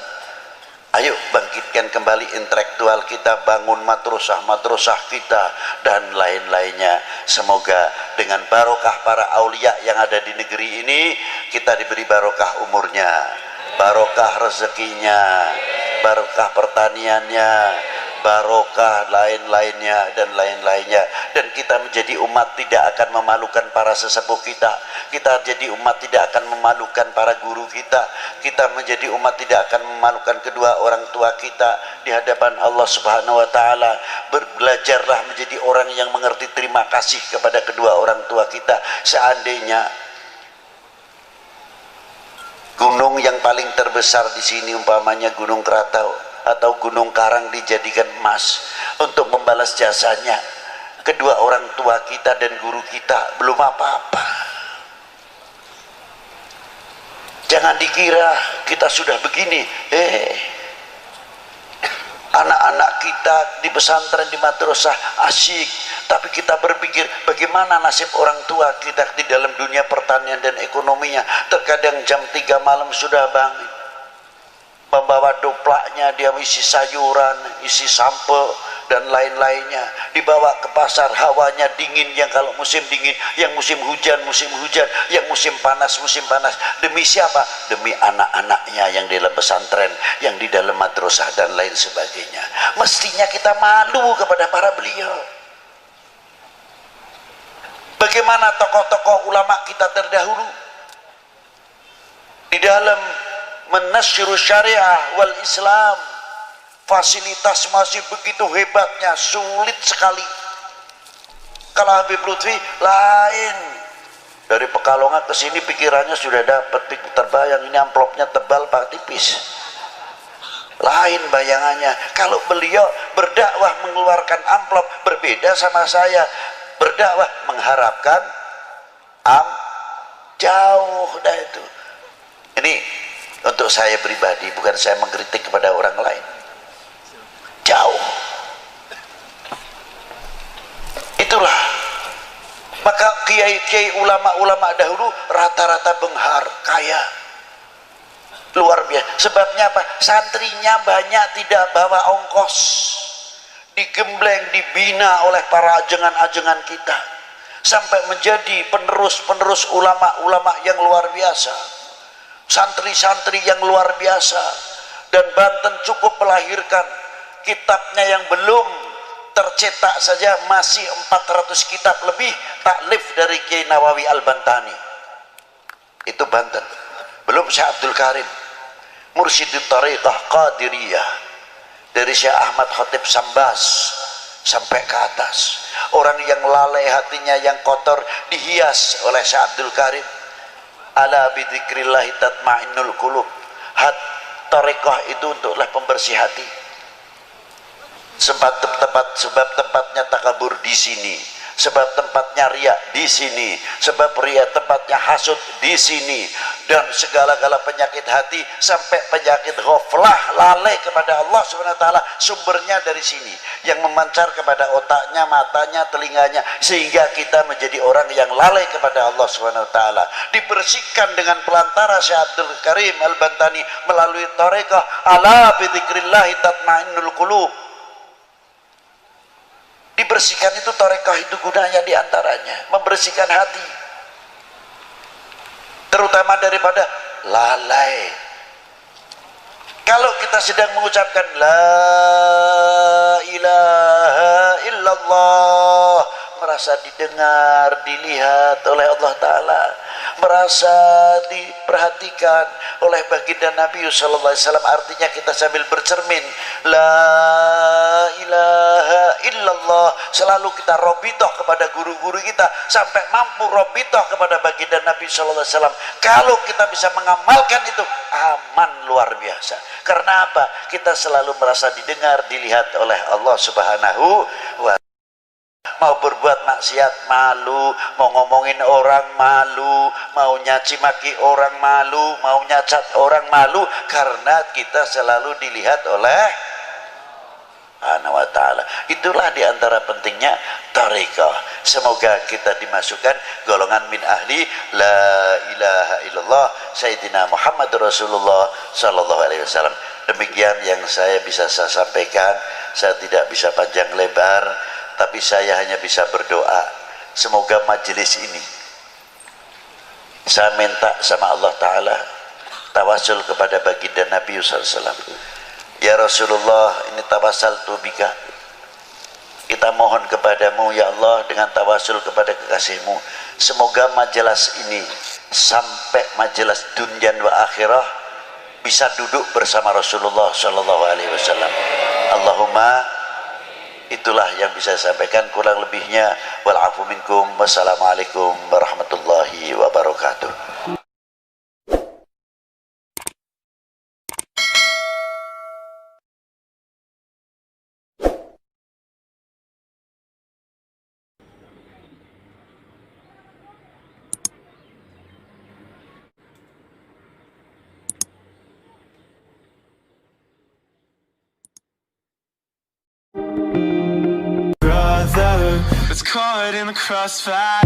Ayo bangkitkan kembali intelektual kita, bangun madrasah kita dan lain-lainnya. Semoga dengan barokah para aulia yang ada di negeri ini, kita diberi barokah umurnya, barokah rezekinya, barokah pertaniannya, barokah, lain-lainnya dan lain-lainnya. Dan kita menjadi umat tidak akan memalukan para sesepuh kita. Kita jadi umat tidak akan memalukan para guru kita. Kita menjadi umat tidak akan memalukan kedua orang tua kita di hadapan Allah Subhanahu wa taala. Belajarlah menjadi orang yang mengerti terima kasih kepada kedua orang tua kita. Seandainya gunung yang paling terbesar di sini umpamanya Gunung Krakatau atau Gunung Karang dijadikan emas untuk membalas jasanya kedua orang tua kita dan guru kita, belum apa-apa. Jangan dikira kita sudah begini, anak-anak kita di pesantren, di madrasah asyik, tapi kita berpikir bagaimana nasib orang tua kita di dalam dunia pertanian dan ekonominya. Terkadang jam 3 malam sudah bangun, membawa doplaknya, dia isi sayuran, isi sampel dan lain-lainnya, dibawa ke pasar. Hawanya dingin, yang kalau musim dingin, yang musim hujan, yang musim panas. Demi siapa? Demi anak-anaknya yang di dalam pesantren, yang di dalam madrasah dan lain sebagainya. Mestinya kita malu kepada para beliau. Bagaimana tokoh-tokoh ulama kita terdahulu di dalam menasyiru syariah wal Islam, fasilitas masih begitu hebatnya, sulit sekali. Kalau Habib Lutfi lain, dari Pekalongan ke sini pikirannya sudah dapat, terbayang ini amplopnya tebal pak tipis, lain bayangannya. Kalau beliau berdakwah mengeluarkan amplop, berbeda sama saya berdakwah mengharapkan jauh dah itu. Ini untuk saya pribadi, bukan saya mengkritik kepada orang lain. Jauh. Itulah. Maka kiai-kiai ulama-ulama dahulu rata-rata benghar, kaya. Luar biasa. Sebabnya apa? Santrinya banyak tidak bawa ongkos. Digembleng, dibina oleh para ajengan-ajengan kita. Sampai menjadi penerus-penerus ulama-ulama yang luar biasa. Santri-santri yang luar biasa. Dan Banten cukup melahirkan kitabnya yang belum tercetak saja masih 400 kitab lebih taklif dari Kiai Nawawi Al-Bantani. Itu Banten. Belum Syekh Abdul Karim, Mursyidut Tariqah Qadiriyah, dari Syekh Ahmad Khatib Sambas sampai ke atas. Orang yang lalai hatinya, yang kotor, dihias oleh Syekh Abdul Karim. Ala bidzikrillahi tatmainnul qulub. Tariqah itu untuklah pembersih hati. Sebab tempatnya takabur di sini, sebab tempatnya riya di sini, sebab riya tempatnya hasud di sini, dan segala-gala penyakit hati sampai penyakit ghaflah, lalai kepada Allah Subhanahu wa taala, sumbernya dari sini, yang memancar kepada otaknya, matanya, telinganya, sehingga kita menjadi orang yang lalai kepada Allah Subhanahu wa taala. Dibersihkan dengan pelantara Syekh Abdul Karim Al-Bantani melalui tariqah ala bidzikrillahi tatmainnul qulub. Dibersihkan itu tarekah, itu gunanya diantaranya membersihkan hati, terutama daripada lalai. Kalau kita sedang mengucapkan la ilaha illallah, merasa didengar, dilihat oleh Allah Ta'ala, merasa diperhatikan oleh baginda Nabi sallallahu alaihi wasallam, artinya kita sambil bercermin la ilaha illallah, selalu kita robitoh kepada guru-guru kita sampai mampu robitoh kepada baginda Nabi sallallahu alaihi wasallam. Kalau kita bisa mengamalkan itu, aman luar biasa. Karena apa? Kita selalu merasa didengar, dilihat oleh Allah Subhanahu wa ta'ala. Mau berbuat maksiat malu, mau ngomongin orang malu, mau nyaci maki orang malu, mau nyacat orang malu, karena kita selalu dilihat oleh Subhanahu wa ta'ala. Itulah diantara pentingnya tariqah. Semoga kita dimasukkan golongan min ahli la ilaha illallah Sayyidina Muhammad Rasulullah sallallahu alaihi wasallam. Demikian yang saya bisa sampaikan. Saya tidak bisa panjang lebar, tapi saya hanya bisa berdoa, semoga majelis ini, saya minta sama Allah Ta'ala, tawasul kepada baginda Nabi SAW, Ya Rasulullah, ini tawassaltu bika, kita mohon kepadamu ya Allah dengan tawasul kepada kekasihmu, semoga majelis ini sampai majelis dunia wa akhirah bisa duduk bersama Rasulullah Shallallahu Alaihi Wasallam. Allahumma, itulah yang bisa saya sampaikan, kurang lebihnya wal afu minkum. Wassalamualaikum warahmatullahi wabarakatuh. Brother, that's caught in the crossfire.